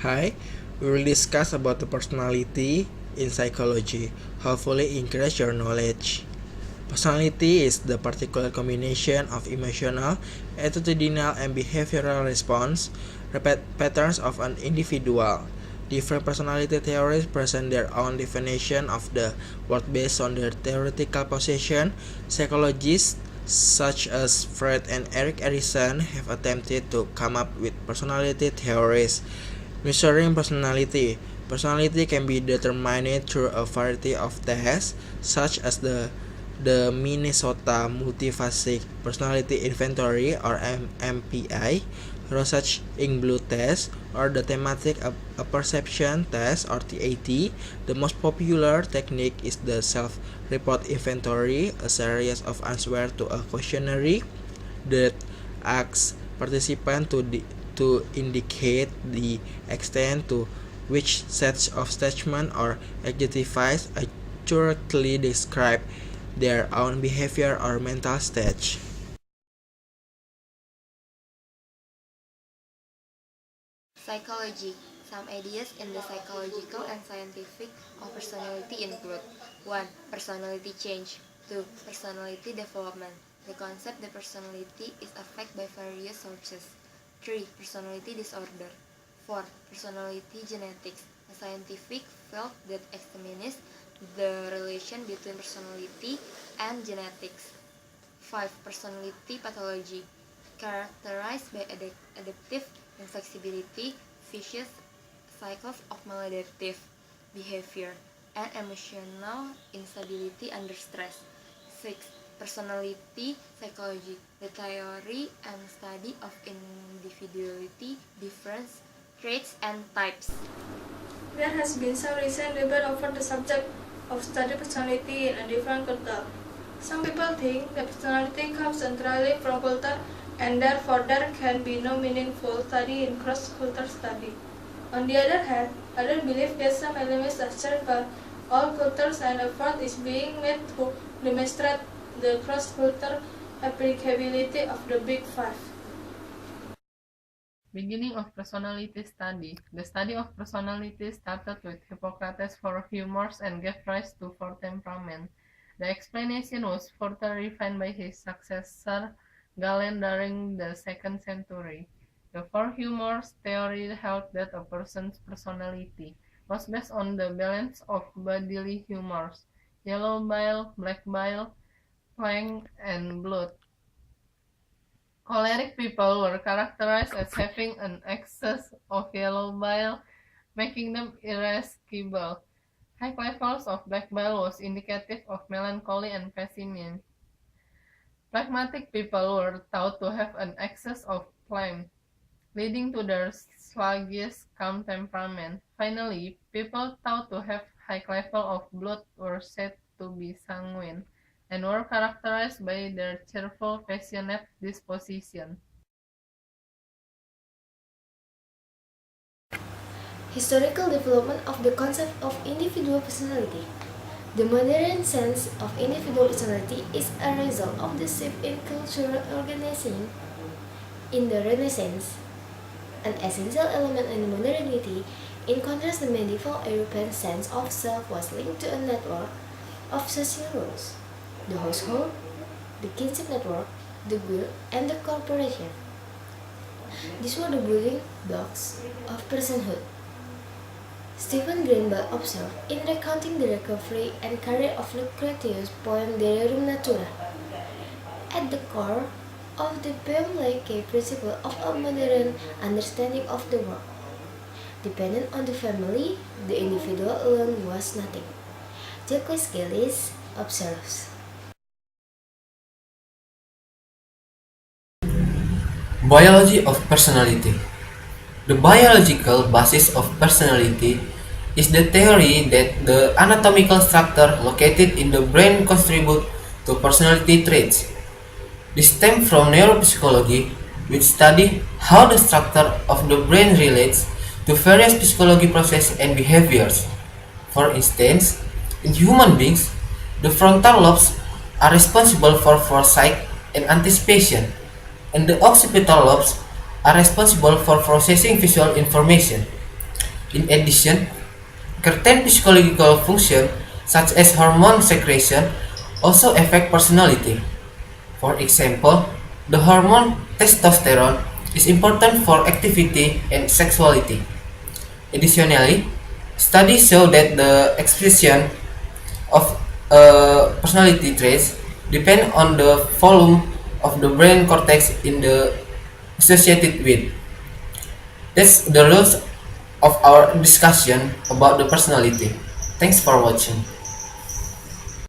Hi, we will discuss about the personality in psychology. Hopefully increase your knowledge. Personality is the particular combination of emotional, attitudinal, and behavioral response patterns of an individual. Different personality theories present their own definition of the word based on their theoretical position. Psychologists such as Freud and Erik Erikson have attempted to come up with personality theories. Measuring personality. Personality can be determined through a variety of tests, such as the Minnesota Multiphasic Personality Inventory or MPI, Rorschach Ink Blue Test, or the Thematic Perception Test or TAT. The most popular technique is the Self-Report Inventory, a series of answers to a questionnaire that asks participants to indicate the extent to which sets of statements or adjectives accurately describe their own behavior or mental state. Psychology. Some ideas in the psychological and scientific of personality include 1. Personality change. 2. Personality development. The concept that personality is affected by various sources. 3. Personality disorder. 4. Personality genetics. A scientific field that examines the relation between personality and genetics. 5. Personality pathology. Characterized by adaptive inflexibility, vicious cycles of maladaptive behavior, and emotional instability under stress. 6. Personality psychology, the theory and study of individuality, difference, traits, and types. There has been some recent debate over the subject of study personality in a different culture. Some people think that personality comes entirely from culture and therefore there can be no meaningful study in cross-cultural study. On the other hand, others believe that some elements are shared by all cultures and effort is being made to demonstrate the cross-cultural applicability of the Big Five. Beginning of personality study. The study of personality started with Hippocrates for humors and gave rise to four temperament. The explanation was further refined by his successor Galen during the 2nd century. The four humors theory held that a person's personality was based on the balance of bodily humors, yellow bile, black bile, phlegm, and blood. Choleric people were characterized as having an excess of yellow bile, making them irascible. High levels of black bile was indicative of melancholy and pessimism. Phlegmatic people were thought to have an excess of phlegm, leading to their sluggish, calm temperament. Finally, people thought to have high level of blood were said to be sanguine, and were characterized by their cheerful, passionate disposition. Historical development of the concept of individual personality. The modern sense of individual personality is a result of the shift in cultural organization. In the Renaissance, an essential element in modernity, in contrast, the medieval European sense of self was linked to a network of social rules: the household, the kinship network, the guild, and the corporation. These were the building blocks of personhood. Stephen Greenblatt observed, in recounting the recovery and career of Lucretius' poem De Rerum Natura, at the core of the poem lay a principle of a modern understanding of the world. Dependent on the family, the individual alone was nothing. Jacques Gillis observes. Biology of personality. The biological basis of personality is the theory that the anatomical structure located in the brain contribute to personality traits. This stems from neuropsychology, which study how the structure of the brain relates to various physiological processes and behaviors. For instance, in human beings, the frontal lobes are responsible for foresight and anticipation, and the occipital lobes are responsible for processing visual information. In addition, certain physiological functions such as hormone secretion also affect personality. For example, the hormone testosterone is important for activity and sexuality. Additionally, studies show that the expression of personality traits depend on the volume of the brain cortex in the associated with. That's the rules of our discussion about the personality. Thanks for watching.